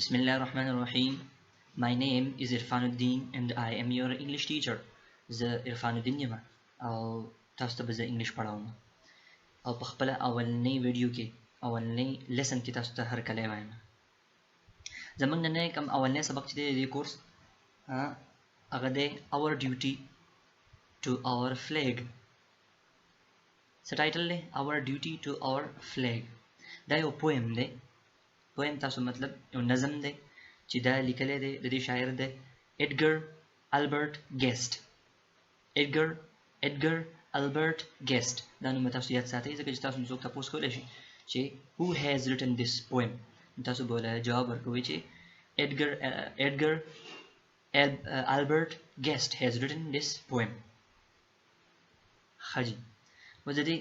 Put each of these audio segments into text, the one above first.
Bismillah ar-Rahman ar-Rahim. My name is Irfan and I am your English teacher. زه Irfanuddin یم او تاسو ته به زه انګلیش پڑھاوم او په خپل اولنۍ ویډیو کې اولنۍ لیسن کې تاسو ته هرکلی وایم. زمونږ نن کوم اولنۍ سبق چې دی د دې کورس هغه دی our duty to our flag. څه ټایټل دی؟ our duty to our flag. دا یو پویم دی. پویم تاسو مطلب یو نظم دی چې دا لیکلی دی د دې شاعر دی ایډګر البرټ ګیسټ. ایډګر البرټ ګیسټ دا نوم تاسو یاد ساتئ ځکه چې تاسو څوک تاسو کولی شي چې who has written this poem. تاسو به ولې جواب ورکوئ چې ایډګر البرټ ګیسټ has written this poem. ښه جي اوس د دې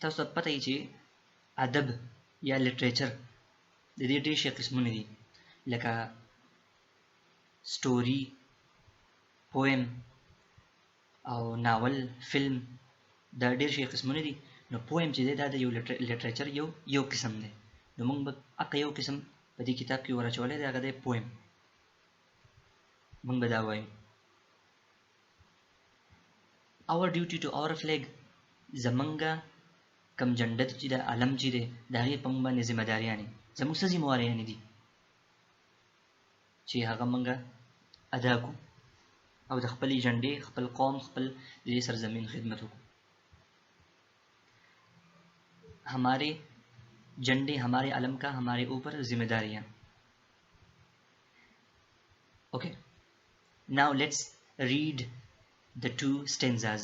تاسو ته پته وي چې ادب یا لټریچر د دې ډېر شي قسمونه دي لکه سټوري، پویم او ناول، فلم. دا ډېر شي قسمونه دي. نو پویم چې دی دا د یو لټریچر یو قسم دی. نو موږ به هغه یو قسم په دې کتاب کې ورچولی دی، هغه دی پویم. موږ به دا وایو our duty to our flag. زمونږه کم جنډه چې د علم چې دی د هغې په موږ باندې ذمهداریانې زموږ څه ذمهواریانې دي چې هغه موږ ادا کړو او د خپلې جنډې، خپل قوم، خپل د دې سرزمین خدمت وکړو. हमारे झंडे हमारे अलम का हमारे ऊपर जिम्मेदारियां. Okay, now let's read the two stanzas.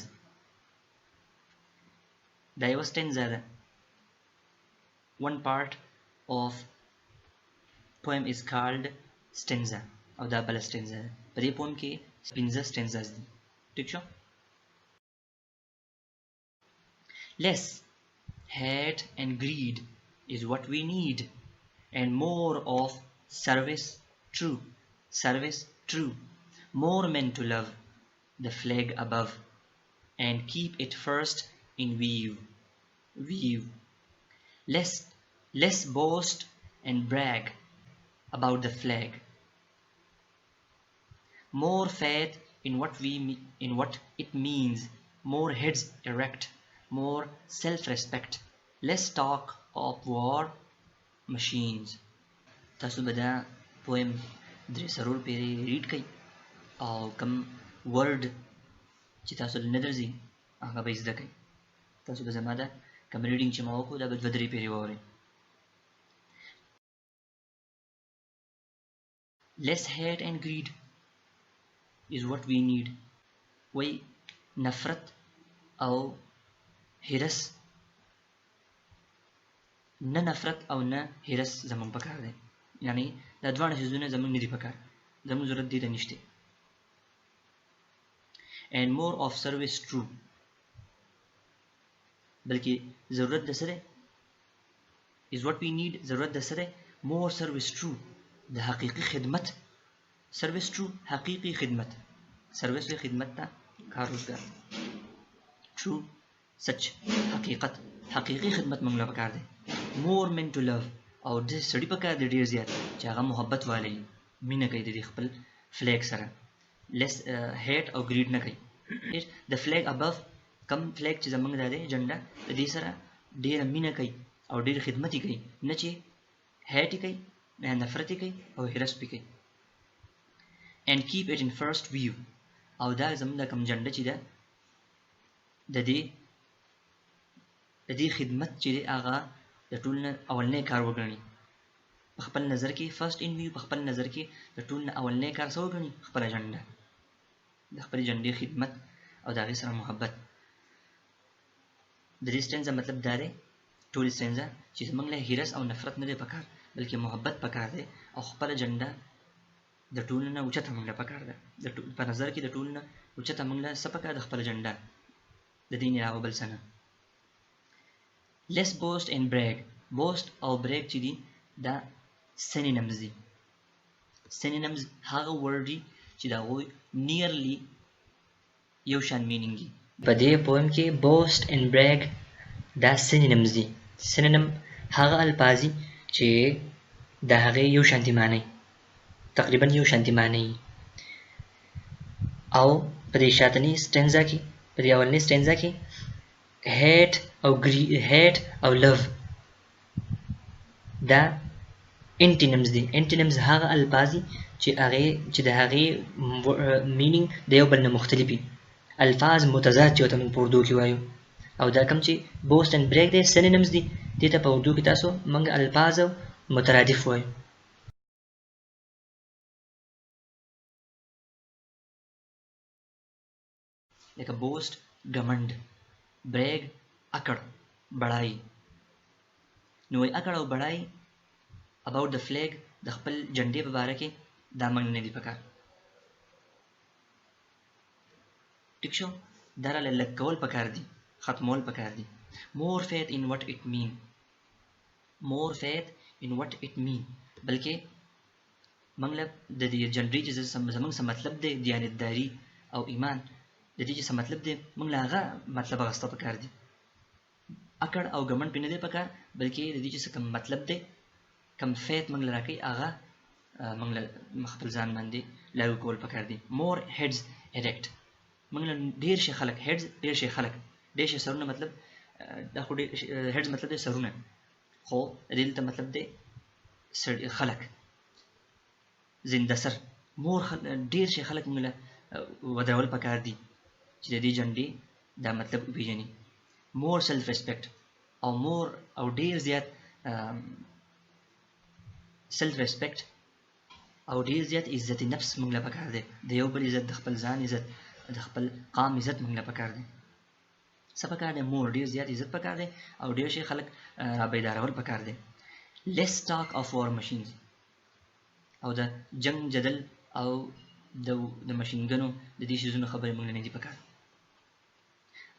The first stanza, one part of poem is called stanza or the bala stanza. But this poem ke pinza stanzas di. ठीक show? Less hate and greed is what we need, and more of service true. More men to love the flag above and keep it first in view. Less boast and brag about the flag. More faith in what it means. More heads erect. More self-respect. Less talk of war machines. تاسو به دا پویم درې څلور پیرې ریډ کړئ او کم ورډ چې تاسو له نه درځي هغه به زده کړئ. تاسو به زما دا کم ریډینګ چې ما وکړو دا به دوه درې پیرې واورئ. Less hate and greed is what we need. وای نفرت او هرس، نه نفرت او نه هرس زمون پکار دی. یعنی دا دواړه څیزونه زمون نه دي پکار، زمون ضرورت دي ته نشته. and more of service true. بلکې ضرورت د څه دی is what we need. ضرورت د څه دی more service true. د حقیقي خدمت. service true حقیقي خدمت. service وی خدمت ته کار روزګار. true سچ حقیقت، حقیقي خدمت موږ له پکار دی. more men to love او د سړي پکار دی ډېر زیات چې هغه محبت والی مینه کوي د خپل فلیګ سره. less hate او greed نه کوي. the flag above کم فلیګ چې زمونږ دا دی جنډه د دې سره ډېره مینه کوي او ډېر خدمت یې کوي، نه چې هیټ یې کوي، نه نفرت یې کوي او هرس پې کوي. and keep it in first view. او دا زمونږ دا کم جنډه چې ده د دې خدمت چې دی هغه د ټول نه اولنی کار وګڼي. په خپل نظر کې فرست ان ویو، په خپل نظر کې د ټول نه اولنی کار څه وګڼي؟ خپله جنډه، د خپلې جنډې خدمت او د هغې سره محبت. د دې سټینزا مطلب دا دی ټولې سټینزا چې زموږ له هرس او نفرت نه دی پکار بلکې محبت پکار دی او خپله جنډه د ټولو نه اوچته موږ له پکار ده. په نظر کې د ټولو نه اوچته موږ له څه پکار ده؟ خپله جنډه، د دې نه علاوه بل څه نه. less boast and brag. boast او brag چې دي دا synonyms دي. synonyms هغه ورډ دي چې د هغوی نیرلی یو شان مینینګ دي. په دې پویم کې boast and brag دا synonyms دي. synonym هغه الفاظ دي چې د هغې یو شانتي معنی تقریبا یو شانتي معنی او په دې شاتني سټنزا کې په دې اولنۍ سټنزا کې هیټ او لو دا انټینمز دي. انټینمز هغه الفاظ دي چې د هغې مینینګ د یو بل نه مختلف وي، الفاظ متضاد چې ورته موږ په اردو کې وایو. او دا کوم چې بوست اینډ بریک دی سینونیمز دي، دې ته په اردو کې تاسو موږ الفاظ مترادف وایو. لکه بوست ګمنډ، بریګ اکړ بړای. نو وایي اکړ او بړای about the flag د خپل جنډې په باره کې دا موږ نه دي پکار. ټیک شو، دا راله لږ کول پکار دي، ختمول پکار دي. more faith in what it mean، more faith in what it mean، بلکې موږ له د دې جنډې چې زموږ څه مطلب دی دیانتداري او ایمان، د دې چې څه مطلب دی موږ له هغه مطلب اخیسته پکار دي. اکړ او ګمنډ پې نه دی پکار، بلکې د دې چې څه کوم مطلب دی کم فیت موږ له راکوي هغه موږ له خپل ځان باندې لاګو کول پکار دي. مور هیډز اریکټ، موږ له ډېر شي خلک هیډز ډېر شي خلک ډېر شي سرونه مطلب دا خو هیډز مطلب دی سرونه، خو دلته مطلب دی خلک زنده سر. مور ډېر شي خلک موږ له ودرول پکار دي چې د دې جنډې دا مطلب وپېژني. مور سیلف ریسپیکټ او مور او ډېر زیات سیلف ریسپیکټ او ډېر زیات عزت نفس موږ له پکار دی. د یو بل عزت، د خپل ځان عزت، د خپل قام عزت موږ له پکار دی. څه پکار دی؟ مور ډېر زیات عزت پکار دی او ډېر شي خلک را بیدارول پکار دی. لیس ټاک آف وار ماشینز، او د جنگ جدل او د ماشینګنو د دې شیزونو خبرې موږ نه دي پکار.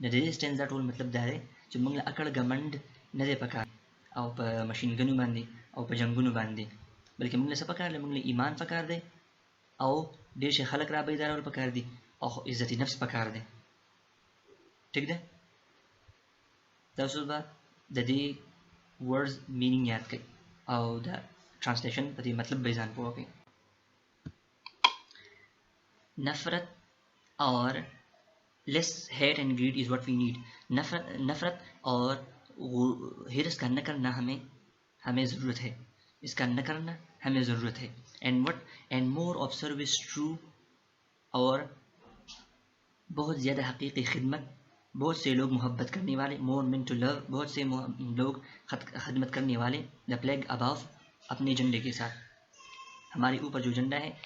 د دې سټنزا ټول مطلب دا دی چې موږ له اکړ ګمنډ نه دی پکار او په ماشینګنو باندې او په جنگونو باندې، بلکې موږ له څه پکار دی؟ موږ له ایمان پکار دی او ډېر شي خلک را بیدارول پکار دي او عزت نفس پکار دی. ټیک ده؟ تاسو به د دې ورډز مینینګ یاد کړئ او د ټرانسلیشن په دې مطلب به ځان پوه کړئ. نفرت اور less hate and greed is what we need. नफरत और हिरस का न करना हमें ज़रूरत है, इसका न करना हमें ज़रूरत है. and more of service true, और बहुत ज़्यादा हकीकी खिदमत, बहुत से लोग मोहब्बत करने वाले, more meant to love, बहुत से लोग खिदमत करने वाले. the flag above, अपने झंडे के साथ, हमारे ऊपर जो झंडा है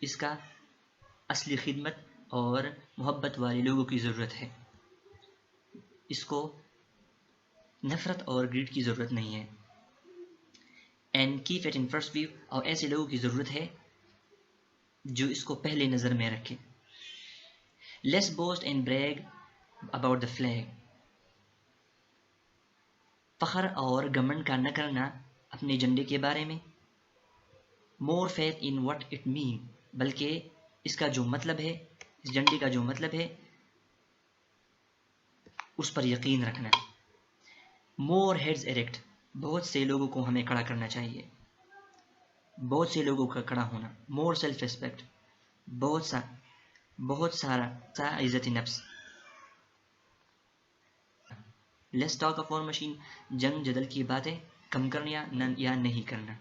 इसका असली खिदमत और मोहब्बत वाले लोगों की ज़रूरत है. इसको नफ़रत और ग्रीड की ज़रूरत नहीं है. And keep it in first view, और ऐसे लोगों की ज़रूरत है जो इसको पहले नज़र में रखें. Less boast and brag about the flag, फ़ख्र और घमंड का न करना अपने झंडे के बारे में. More faith in what it mean, बल्कि इसका जो मतलब है, इस झंडे का जो मतलब है उस पर यकीन रखना. मोर हेड्स एरेक्ट, बहुत से लोगों को हमें खड़ा करना चाहिए, बहुत से लोगों का खड़ा होना. मोर सेल्फ रिस्पेक्ट, बहुत सारा इज्जत नफ्स. Less talk of war machine, जंग जदल की बातें कम करना या नहीं करना.